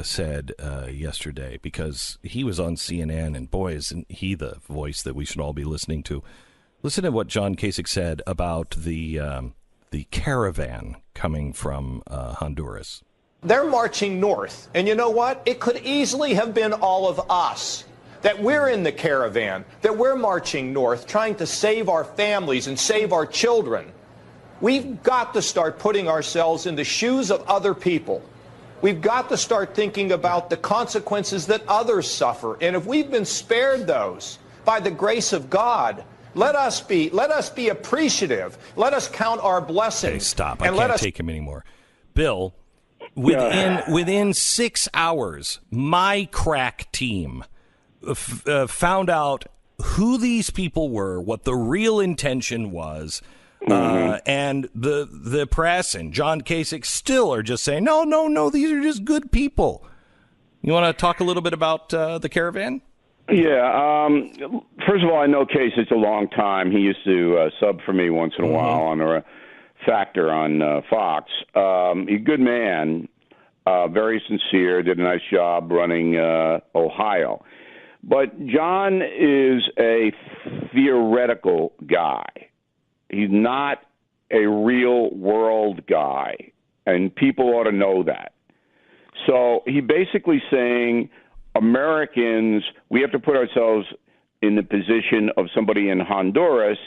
said yesterday, because he was on CNN, and boy, isn't he the voice that we should all be listening to. Listen to what John Kasich said about the caravan coming from Honduras. They're marching north, and you know what? It could easily have been all of us, that we're in the caravan, that we're marching north, trying to save our families and save our children. We've got to start putting ourselves in the shoes of other people. We've got to start thinking about the consequences that others suffer. And if we've been spared those by the grace of God, let us be appreciative. Let us count our blessings. Hey, stop. I can't take him anymore. Bill, within 6 hours, my crack team found out who these people were, what the real intention was. And the press and John Kasich still are just saying, no, these are just good people. You want to talk a little bit about the caravan? Yeah. First of all, I know Kasich a long time. He used to sub for me once in a while on a Factor on Fox. He's a good man, very sincere, did a nice job running Ohio. But John is a theoretical guy. He's not a real world guy, and people ought to know that. So he basically saying, Americans, we have to put ourselves in the position of somebody in Honduras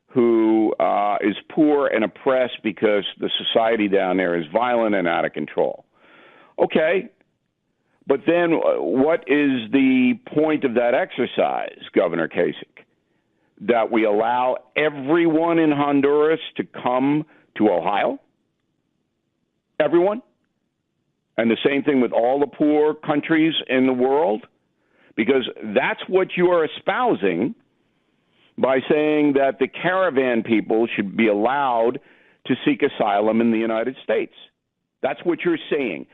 who is poor and oppressed because the society down there is violent and out of control. Okay, but then what is the point of that exercise, Governor Kasich? That we allow everyone in Honduras to come to Ohio? Everyone? And the same thing with all the poor countries in the world? Because that's what you are espousing by saying that the caravan people should be allowed to seek asylum in the United States. That's what you're saying.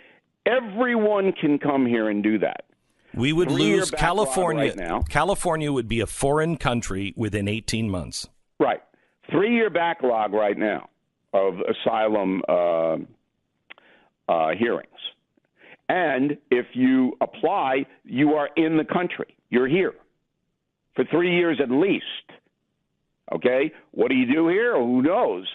Everyone can come here and do that. We would lose California. Right now. California would be a foreign country within 18 months. Right. 3-year backlog right now of asylum hearings. And if you apply, you are in the country. You're here for 3 years at least. Okay? What do you do here? Who knows?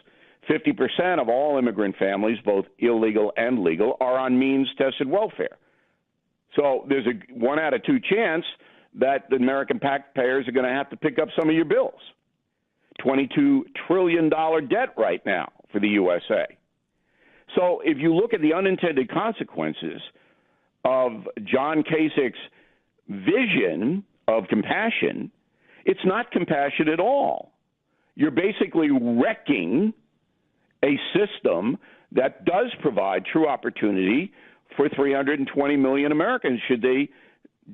50% of all immigrant families, both illegal and legal, are on means-tested welfare. So there's a 1 out of 2 chance that the American taxpayers are going to have to pick up some of your bills. $22 trillion debt right now for the USA. So if you look at the unintended consequences of John Kasich's vision of compassion, it's not compassion at all. You're basically wrecking a system that does provide true opportunity for 320 million Americans should they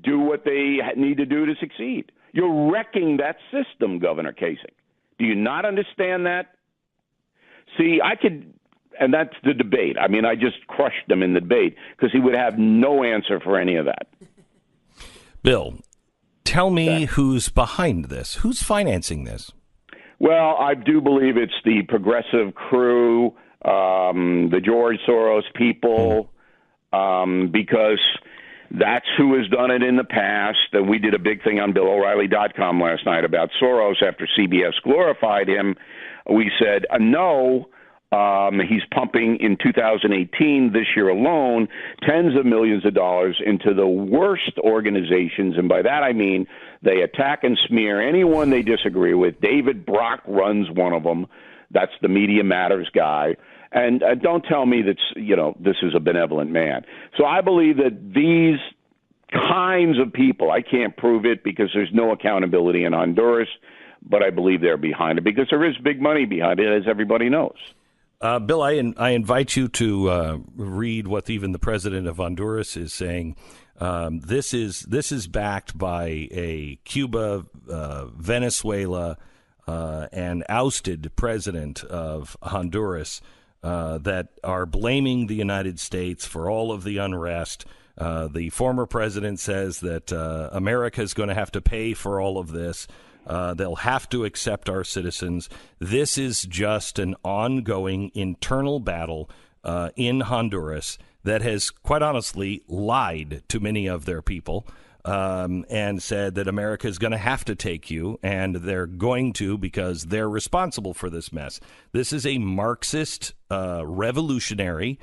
do what they need to do to succeed. You're wrecking that system, Governor Kasich. Do you not understand that? See, and that's the debate. I mean, I just crushed him in the debate because he would have no answer for any of that. Bill, tell me who's behind this. Who's financing this? Well, I do believe it's the progressive crew, the George Soros people, because that's who has done it in the past. And we did a big thing on BillO'Reilly.com last night about Soros after CBS glorified him. We said, no. He's pumping in 2018, this year alone, tens of millions of dollars into the worst organizations. And by that, I mean they attack and smear anyone they disagree with. David Brock runs one of them. That's the Media Matters guy. And don't tell me that, this is a benevolent man. So I believe that these kinds of people, I can't prove it because there's no accountability in Honduras, but I believe they're behind it because there is big money behind it, as everybody knows. Bill, I invite you to read what even the president of Honduras is saying. This is backed by a Cuba, Venezuela, and ousted president of Honduras that are blaming the United States for all of the unrest. The former president says that America is going to have to pay for all of this. They'll have to accept our citizens. This is just an ongoing internal battle in Honduras that has quite honestly lied to many of their people and said that America is going to have to take you, and they're going to because they're responsible for this mess. This is a Marxist revolutionary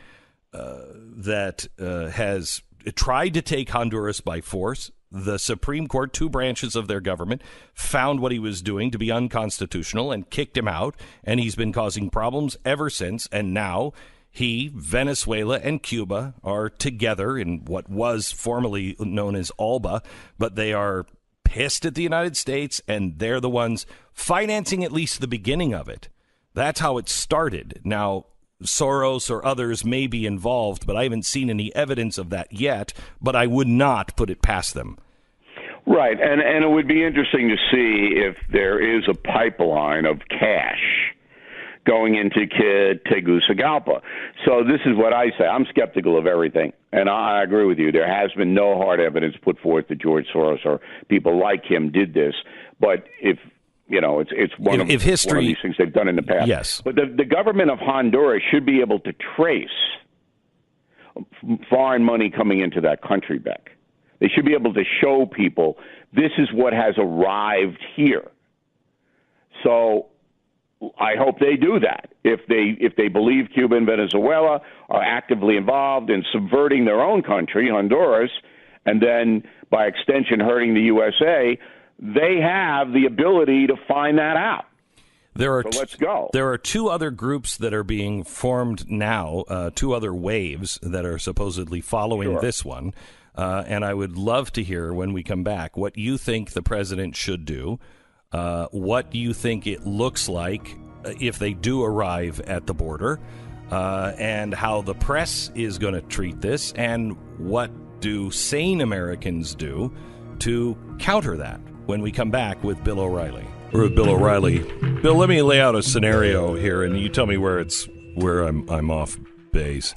that has tried to take Honduras by force. The Supreme Court, two branches of their government, found what he was doing to be unconstitutional and kicked him out, and he's been causing problems ever since. And now he, Venezuela, and Cuba are together in what was formerly known as ALBA, but they are pissed at the United States, and they're the ones financing at least the beginning of it. That's how it started. Now, Soros or others may be involved, but I haven't seen any evidence of that yet, but I would not put it past them. Right, and it would be interesting to see if there is a pipeline of cash going into Tegucigalpa. So this is what I say. I'm skeptical of everything, and I agree with you. There has been no hard evidence put forth that George Soros or people like him did this, but if it's one of these things they've done in the past. Yes. But the government of Honduras should be able to trace foreign money coming into that country back. They should be able to show people this is what has arrived here. So I hope they do that. If they believe Cuba and Venezuela are actively involved in subverting their own country, Honduras, and then by extension hurting the USA, they have the ability to find that out. Let's go. There are two other groups that are being formed now, two other waves that are supposedly following this one. And I would love to hear when we come back what you think the president should do, what you think it looks like if they do arrive at the border, and how the press is going to treat this, and what do sane Americans do to counter that. When we come back with Bill O'Reilly. Or with Bill O'Reilly. Bill, let me lay out a scenario here, and you tell me where I'm off base.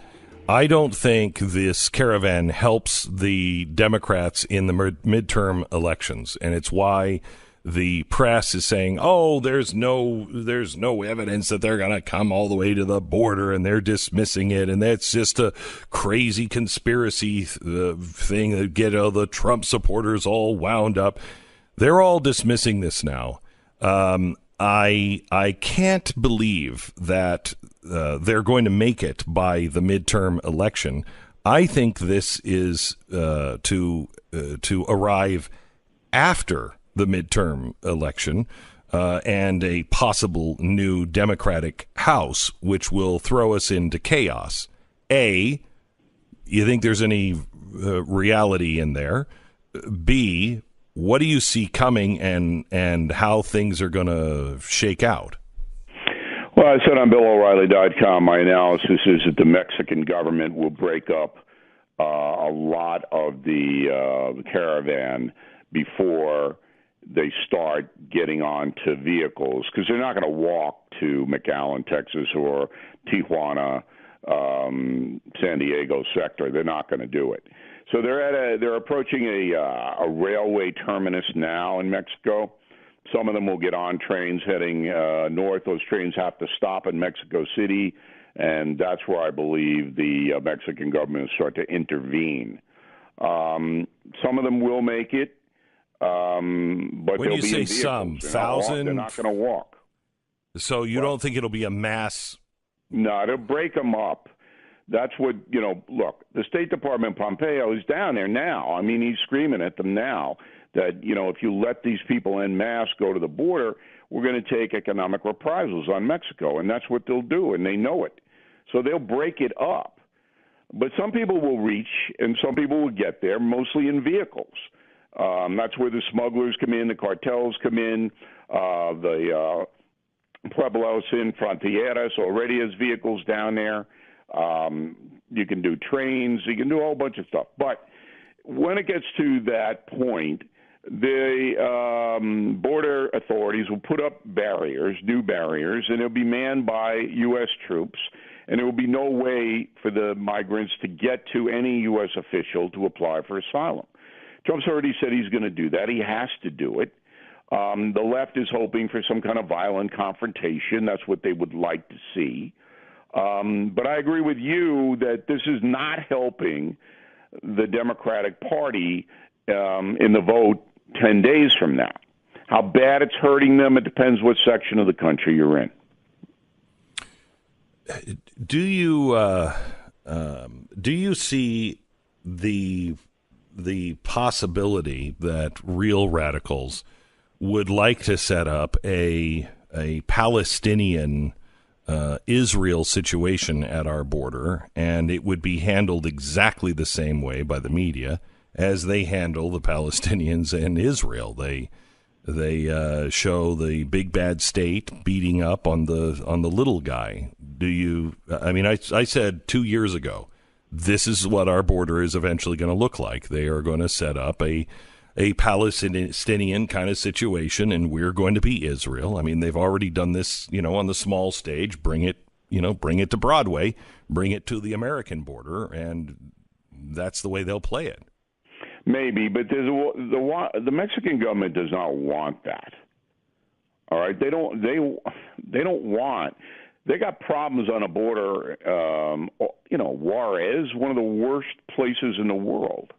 I don't think this caravan helps the Democrats in the midterm elections, and it's why the press is saying, "Oh, there's no evidence that they're going to come all the way to the border," and they're dismissing it, and that's just a crazy conspiracy thing that get the Trump supporters all wound up. They're all dismissing this now. I can't believe that they're going to make it by the midterm election. I think this is to arrive after the midterm election and a possible new Democratic House, which will throw us into chaos. A, you think there's any reality in there? B, what do you see coming and how things are going to shake out? Well, I said on BillO'Reilly.com, my analysis is that the Mexican government will break up a lot of the caravan before they start getting onto vehicles, because they're not going to walk to McAllen, Texas, or Tijuana, San Diego sector. They're not going to do it. So they're approaching a railway terminus now in Mexico. Some of them will get on trains heading north. Those trains have to stop in Mexico City, and that's where I believe the Mexican government will start to intervene. Some of them will make it, but when you say some, 1,000, they're not going to walk. So you don't think it'll be a mass? No, they'll break them up. That's what, look, the State Department, Pompeo, is down there now. I mean, he's screaming at them now that, if you let these people en masse go to the border, we're going to take economic reprisals on Mexico. And that's what they'll do, and they know it. So they'll break it up. But some people will reach, and some people will get there, mostly in vehicles. That's where the smugglers come in, the cartels come in, the Pueblos in Frontieras already has vehicles down there. You can do trains, you can do a whole bunch of stuff. But when it gets to that point, the border authorities will put up new barriers, and it'll be manned by U.S. troops, and there will be no way for the migrants to get to any U.S. official to apply for asylum. Trump's already said he's going to do that. He has to do it. The left is hoping for some kind of violent confrontation. That's what they would like to see. But I agree with you that this is not helping the Democratic Party in the vote 10 days from now. How bad it's hurting them, it depends what section of the country you're in. Do you see the possibility that real radicals would like to set up a Palestinian Israel situation at our border, and it would be handled exactly the same way by the media as they handle the Palestinians and Israel? They show the big bad state beating up on the little guy. Do you? I mean, I said 2 years ago, this is what our border is eventually going to look like. They are going to set up a Palestinian kind of situation, and we're going to be Israel. I mean, they've already done this, on the small stage. Bring it to Broadway, bring it to the American border, and that's the way they'll play it. Maybe, but the Mexican government does not want that. All right, they don't want. They got problems on a border. Juarez, one of the worst places in the world.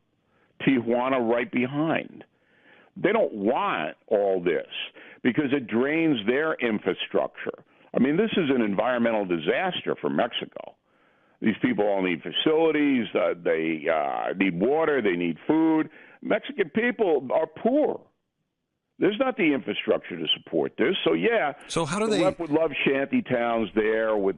Tijuana right behind. They don't want all this because it drains their infrastructure. I mean, this is an environmental disaster for Mexico. These people all need facilities. They need water. They need food. Mexican people are poor. There's not the infrastructure to support this. So, yeah. So how do the left would love shanty towns there with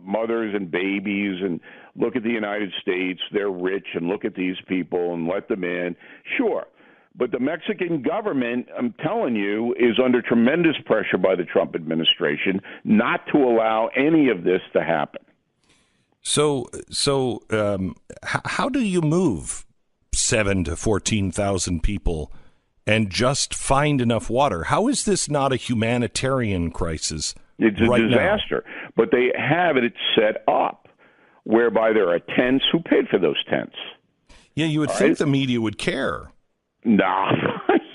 mothers and babies and look at the United States. They're rich and look at these people and let them in. Sure. But the Mexican government, I'm telling you, is under tremendous pressure by the Trump administration not to allow any of this to happen. So, how do you move 7,000 to 14,000 people and just find enough water? How is this not a humanitarian crisis? It's a disaster. Now? But they have it set up whereby there are tents. Who paid for those tents? Yeah, you would think the media would care. Nah.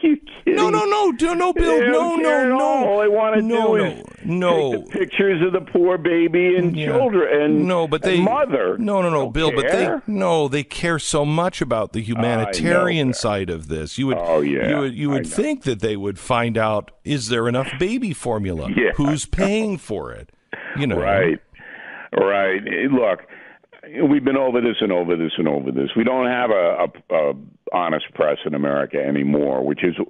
You kidding? No, Bill. No. All they want to do is take the pictures of the poor baby and children and mother. No, Bill. Care? But they care so much about the humanitarian side of this. You would think that they would find out, is there enough baby formula? Yeah, who's paying for it? Right. Look, we've been over this and over this and over this. We don't have a honest press in America anymore, which is an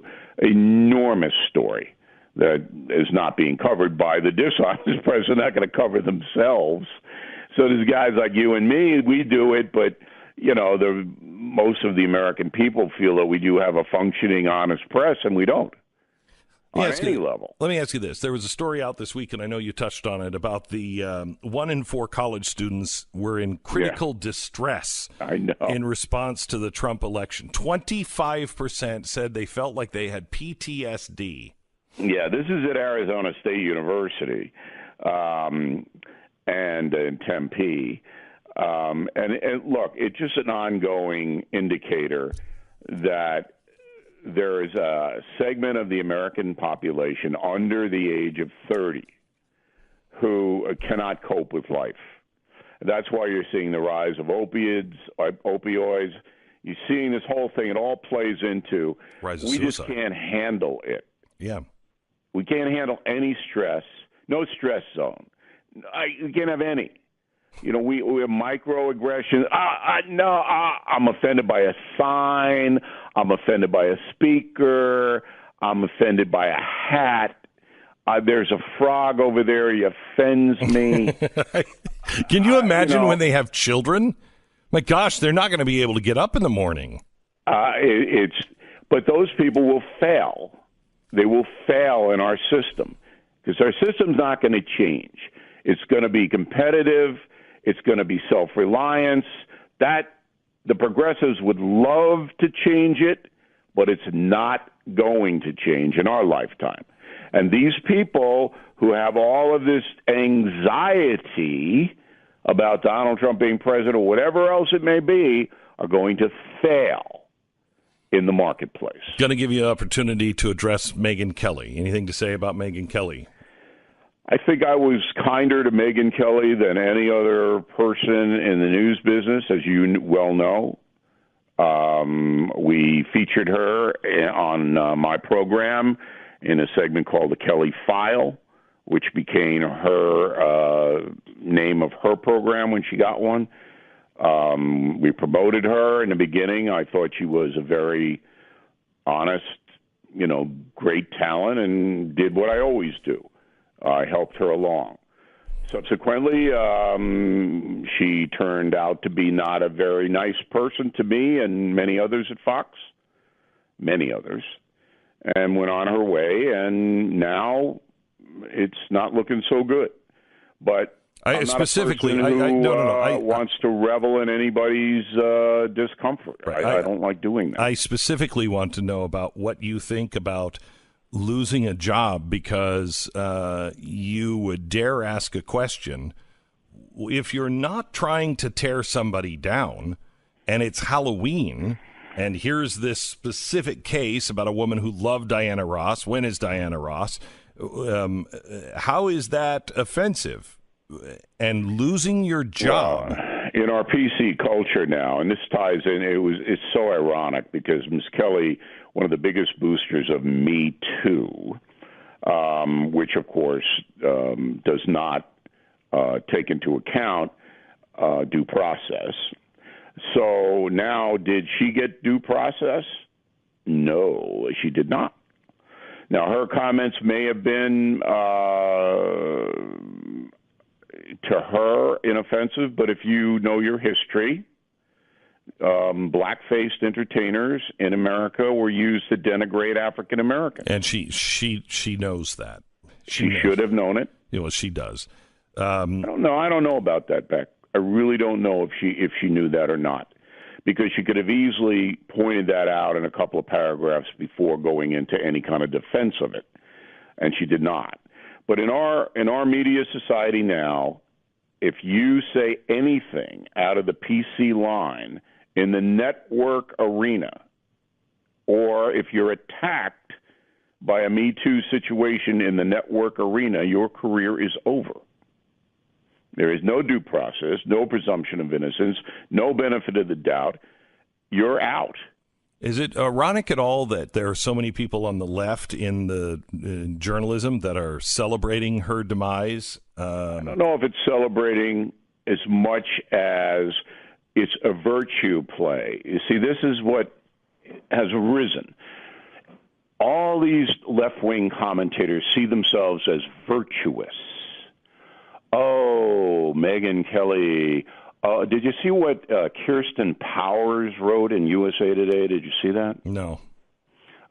enormous story that is not being covered by the dishonest press. They're not going to cover themselves. So there's guys like you and me, we do it, but most of the American people feel that we do have a functioning, honest press, and we don't. On any level. Let me ask you this. There was a story out this week, and I know you touched on it, about the 1 in 4 college students were in critical distress in response to the Trump election. 25% said they felt like they had PTSD. Yeah, this is at Arizona State University and in Tempe. And look, it's just an ongoing indicator that there is a segment of the American population under the age of 30 who cannot cope with life. That's why you're seeing the rise of opioids. You're seeing this whole thing. It all plays into rise of we suicide. Just can't handle it. Yeah. We can't handle any stress. No stress zone. We can't have any. We have microaggressions. I'm offended by a sign. I'm offended by a speaker. I'm offended by a hat. There's a frog over there. He offends me. Can you imagine when they have children? My gosh, they're not going to be able to get up in the morning. But those people will fail. They will fail in our system because our system's not going to change. It's going to be competitive. It's going to be self-reliance. That the progressives would love to change it, but it's not going to change in our lifetime. And these people who have all of this anxiety about Donald Trump being president or whatever else it may be are going to fail in the marketplace. Going to give you an opportunity to address Megyn Kelly. Anything to say about Megyn Kelly? I think I was kinder to Megyn Kelly than any other person in the news business, as you well know. We featured her on my program in a segment called The Kelly File, which became her name of her program when she got one. We promoted her in the beginning. I thought she was a very honest, great talent and did what I always do. I helped her along. Subsequently, she turned out to be not a very nice person to me and many others at Fox, many others, and went on her way, and now it's not looking so good. But I'm not specifically, a person who wants to revel in anybody's discomfort. Right. I don't like doing that. I specifically want to know about what you think about losing a job because you would dare ask a question. If you're not trying to tear somebody down and it's Halloween and here's this specific case about a woman who loved Diana Ross, when is Diana Ross, how is that offensive? And losing your job. Well, in our PC culture now, and this ties in, it's so ironic because Ms. Kelly, one of the biggest boosters of Me Too, which of course does not take into account due process. So now, did she get due process? No, she did not. Now, her comments may have been to her inoffensive, but if you know your history, black-faced entertainers in America were used to denigrate African Americans, and she knows that. She should have known it. Well, she does. I don't know about that, Beck. I really don't know if she knew that or not, because she could have easily pointed that out in a couple of paragraphs before going into any kind of defense of it, and she did not. But in our media society now, if you say anything out of the PC line in the network arena, or if you're attacked by a Me Too situation in the network arena, your career is over. There is no due process, no presumption of innocence, no benefit of the doubt. You're out. Is it ironic at all that there are so many people on the left in journalism that are celebrating her demise? I don't know if it's celebrating as much as it's a virtue play. You see, this is what has arisen. All these left-wing commentators see themselves as virtuous. Oh, Megyn Kelly. Did you see what Kirsten Powers wrote in USA Today? Did you see that? No.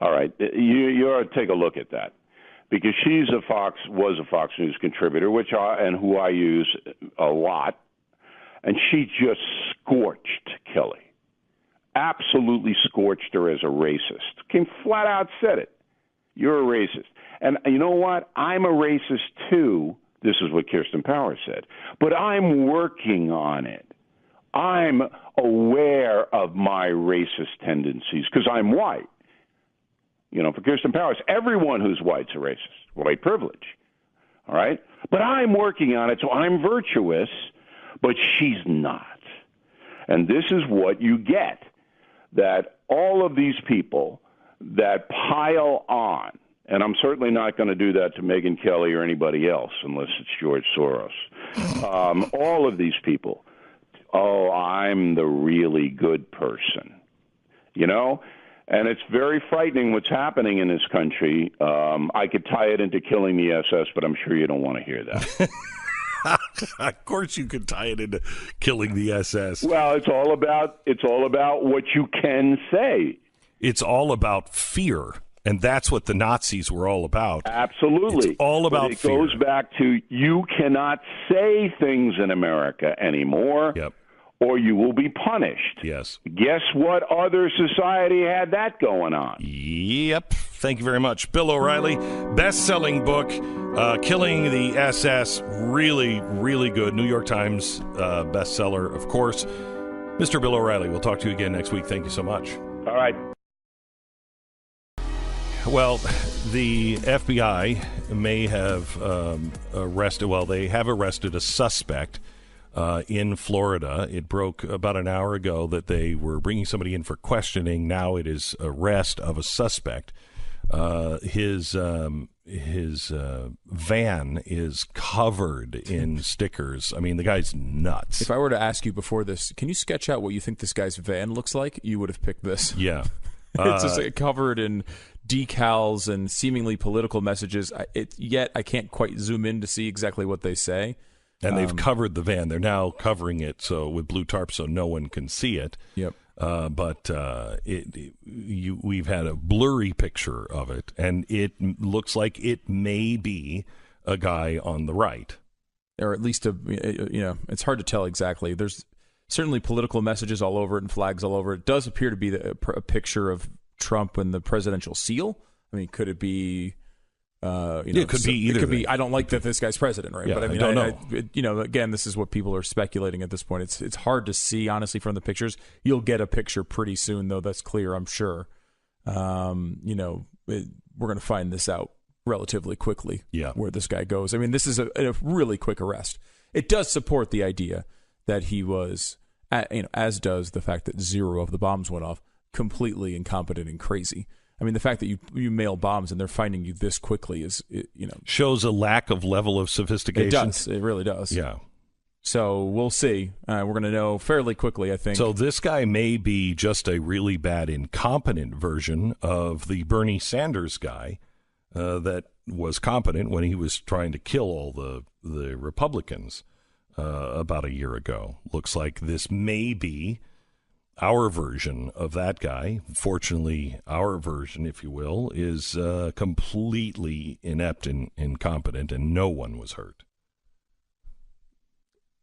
All right. You ought to take a look at that, because was a Fox News contributor, who I use a lot, and she just scorched Kelly. Absolutely scorched her as a racist. Came flat out, said it. You're a racist. And you know what? I'm a racist too. This is what Kirsten Powers said. But I'm working on it. I'm aware of my racist tendencies because I'm white. For Kirsten Powers, everyone who's white's a racist. White privilege. All right? But I'm working on it, so I'm virtuous, but she's not. And this is what you get, that all of these people that pile on, and I'm certainly not going to do that to Megyn Kelly or anybody else unless it's George Soros. All of these people, I'm the really good person, And it's very frightening what's happening in this country. I could tie it into killing the SS, but I'm sure you don't want to hear that. Of course you could tie it into killing the SS. Well, it's all about what you can say. It's all about fear. And that's what the Nazis were all about. Absolutely. It's all about fear. It goes back to you cannot say things in America anymore, or you will be punished. Yes. Guess what other society had that going on? Yep. Thank you very much. Bill O'Reilly, best-selling book, Killing the SS. Really, really good. New York Times bestseller, of course. Mr. Bill O'Reilly, we'll talk to you again next week. Thank you so much. All right. Well, The FBI may have arrested, well, they have arrested a suspect in Florida. It broke about an hour ago that they were bringing somebody in for questioning. Now it is arrest of a suspect. His van is covered in stickers. I mean, the guy's nuts. If I were to ask you before this, can you sketch out what you think this guy's van looks like? You would have picked this. Yeah. It's just covered in decals and seemingly political messages. Yet I can't quite zoom in to see exactly what they say. And they've covered the van. They're now covering it so with blue tarp so no one can see it. Yep. But we've had a blurry picture of it, and it looks like it may be a guy on the right, or at least it's hard to tell exactly. There's certainly political messages all over it and flags all over it. It does appear to be a picture of Trump and the presidential seal. I mean, could it be? It could be either. It could be. I don't like that this guy's president, right? Yeah, but I mean, I don't know. Again, this is what people are speculating at this point. It's hard to see honestly from the pictures. You'll get a picture pretty soon, though. That's clear, I'm sure. We're going to find this out relatively quickly. Yeah. Where this guy goes. I mean, this is a really quick arrest. It does support the idea that he was, as does the fact that 0 of the bombs went off, completely incompetent and crazy. I mean, the fact that you mail bombs and they're finding you this quickly is, shows a lack of level of sophistication. It does. It really does. Yeah. So we'll see. We're going to know fairly quickly, I think. So this guy may be just a really bad, incompetent version of the Bernie Sanders guy that was competent when he was trying to kill all the Republicans about a year ago. Looks like this may be our version of that guy. Fortunately, our version, if you will, is completely inept and incompetent, and no one was hurt.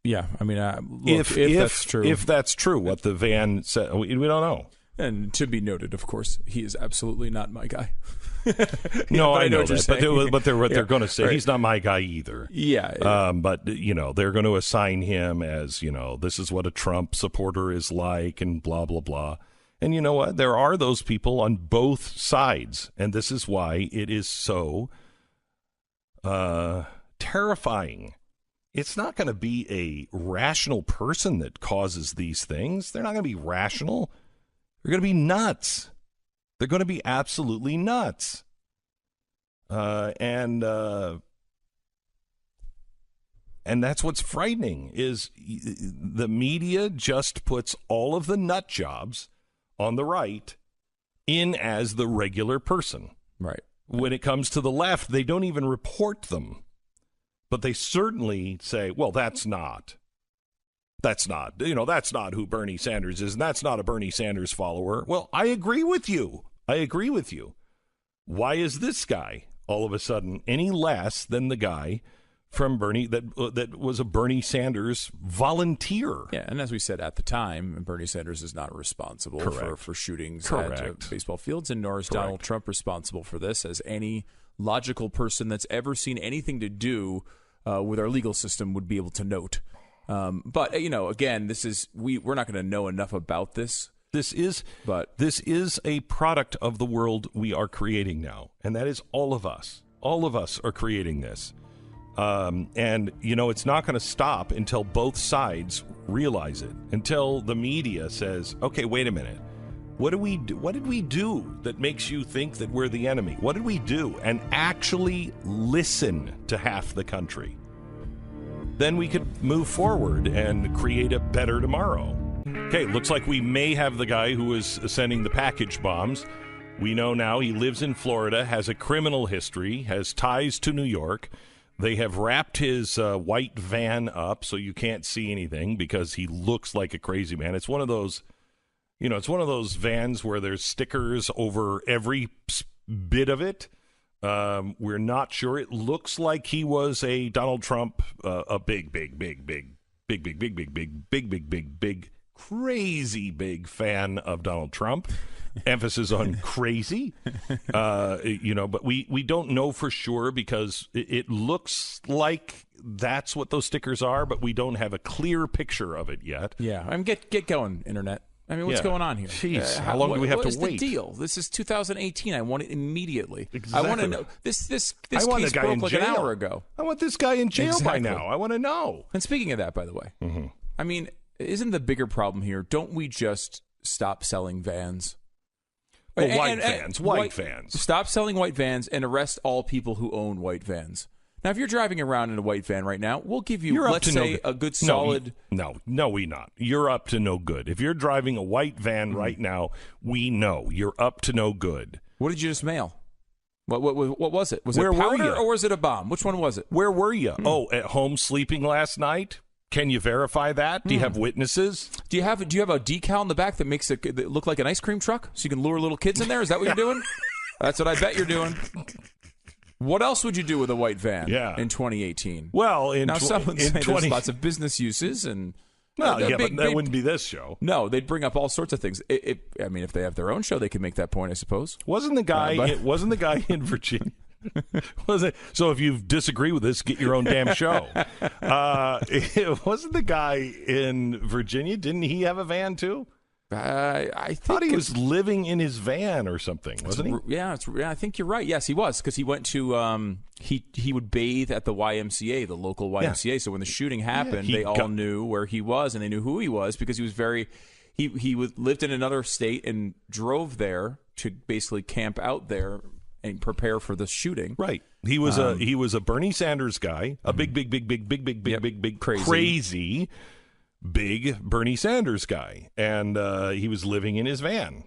Yeah, I mean, if that's true. If that's true, what the van said, we don't know. And to be noted, of course, he is absolutely not my guy. No, I know that, but they're going to say, right, he's not my guy either. Yeah. But, they're going to assign him as, this is what a Trump supporter is like and blah, blah, blah. And you know what? There are those people on both sides. And this is why it is so terrifying. It's not going to be a rational person that causes these things. They're not going to be rational. They're going to be nuts. They're going to be absolutely nuts. And that's what's frightening is the media just puts all of the nut jobs on the right in as the regular person. Right. When it comes to the left, they don't even report them. But they certainly say, well, that's not who Bernie Sanders is, and that's not a Bernie Sanders follower. Well, I agree with you. Why is this guy all of a sudden any less than the guy from Bernie that was a Bernie Sanders volunteer? Yeah, and as we said at the time, Bernie Sanders is not responsible for shootings at baseball fields, and nor is Donald Trump responsible for this, as any logical person that's ever seen anything to do with our legal system would be able to note. But again, we're not going to know enough about this. This is a product of the world we are creating now, and that is all of us. All of us are creating this, and it's not going to stop until both sides realize it. Until the media says, "Okay, wait a minute, what did we do that makes you think that we're the enemy? What did we do?" And actually listen to half the country. Then we could move forward and create a better tomorrow. Okay, looks like we may have the guy who is sending the package bombs. We know now he lives in Florida, has a criminal history, has ties to New York. They have wrapped his white van up so you can't see anything because he looks like a crazy man. It's one of those, vans where there's stickers over every bit of it. We're not sure. It looks like he was a Donald Trump, a big, crazy big fan of Donald Trump. Emphasis on crazy. But we don't know for sure because it looks like that's what those stickers are, but we don't have a clear picture of it yet. Yeah, get going, Internet. I mean, what's going on here? Jeez, how long do we have to wait? What is the deal? This is 2018. I want it immediately. Exactly. I want to know. This I want case the guy broke in like jail. an hour ago. I want this guy in jail by now. I want to know. And speaking of that, by the way, I mean, isn't the bigger problem here? Don't we just stop selling vans? Well, white vans. Stop selling white vans and arrest all people who own white vans. Now, if you're driving around in a white van right now, we'll give you, let's say, a good solid... No, we not. You're up to no good. If you're driving a white van right now, we know you're up to no good. What did you just mail? What was it? Was Where it powder were you? or was it a bomb? Which one was it? Where were you? Oh, at home sleeping last night? Can you verify that? Do you have witnesses? Do you have a decal in the back that makes it look like an ice cream truck so you can lure little kids in there? Is that what you're doing? That's what I bet you're doing. What else would you do with a white van in 2018? Well, someone's saying there's lots of business uses and... Well, but that wouldn't be this show. No, they'd bring up all sorts of things. I mean, if they have their own show, they could make that point, I suppose. Wasn't the guy in Virginia? Was it? So if you disagree with this, get your own damn show. Wasn't the guy in Virginia? Didn't he have a van too? I thought he was living in his van or something, wasn't he? Yeah, I think you're right. Yes, he was, because he went to he would bathe at the YMCA, the local YMCA. Yeah. So when the shooting happened, they all knew where he was and they knew who he was because he was he lived in another state and drove there to basically camp out there and prepare for the shooting. Right. He was a Bernie Sanders guy, a big crazy big Bernie Sanders guy, and he was living in his van.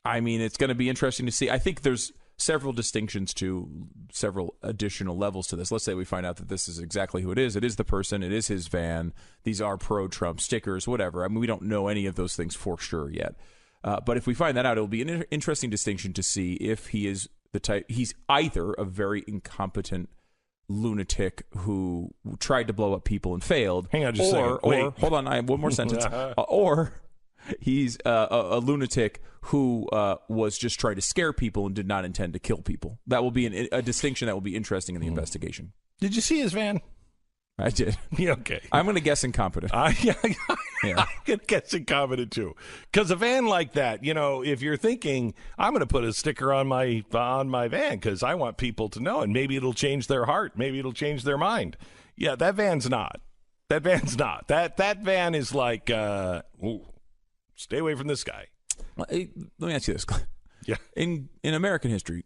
I mean, it's going to be interesting to see. I think there's several distinctions to several additional levels to this. Let's say we find out that this is exactly who it is. It is the person. It is his van. These are pro-Trump stickers, whatever. I mean, we don't know any of those things for sure yet. But if we find that out, it'll be an interesting distinction to see if he is the type. He's either a very incompetent lunatic who tried to blow up people and failed. Hang on just a second. Or hold on, I have one more sentence. Or he's a lunatic who was just trying to scare people and did not intend to kill people. That will be a distinction that will be interesting in the investigation. Did you see his van? I did. Yeah, okay. I'm going to guess incompetent. I'm going to guess incompetent too. Because a van like that, if you're thinking, I'm going to put a sticker on my van because I want people to know, and maybe it'll change their heart. Maybe it'll change their mind. Yeah, that van's not. That van is like, stay away from this guy. Let me ask you this. Yeah. In American history,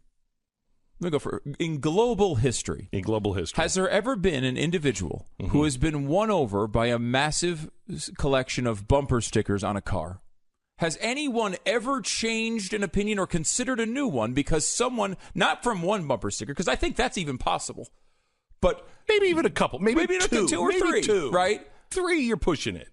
let me go in global history. In global history. Has there ever been an individual who has been won over by a massive collection of bumper stickers on a car? Has anyone ever changed an opinion or considered a new one because someone, not from one bumper sticker, because I think that's even possible, but maybe even a couple, maybe two or three, right? 3, you're pushing it.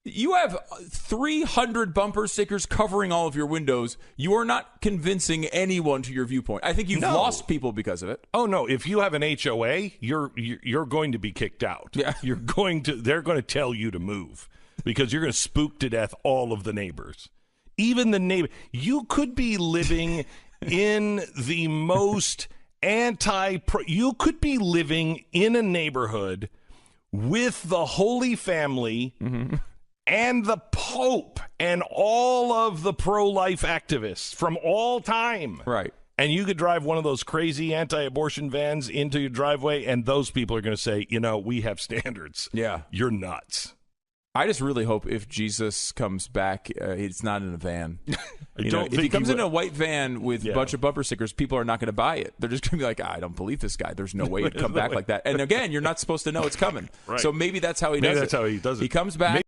You have 300 bumper stickers covering all of your windows. You are not convincing anyone to your viewpoint. I think you've lost people because of it. Oh no! If you have an HOA, you're going to be kicked out. Yeah, they're going to tell you to move because you're going to spook to death all of the neighbors, even the neighbor. You could be living in the most you could be living in a neighborhood with the Holy Family. And the Pope and all of the pro-life activists from all time. Right. And you could drive one of those crazy anti-abortion vans into your driveway, and those people are going to say, we have standards. Yeah. You're nuts. I just really hope if Jesus comes back, it's not in a van. If he comes in a white van with a bunch of bumper stickers, people are not going to buy it. They're just going to be like, I don't believe this guy. There's no way he'd come back like that. And again, you're not supposed to know it's coming. Right. So maybe that's how he does it. That's how he does it. He comes back.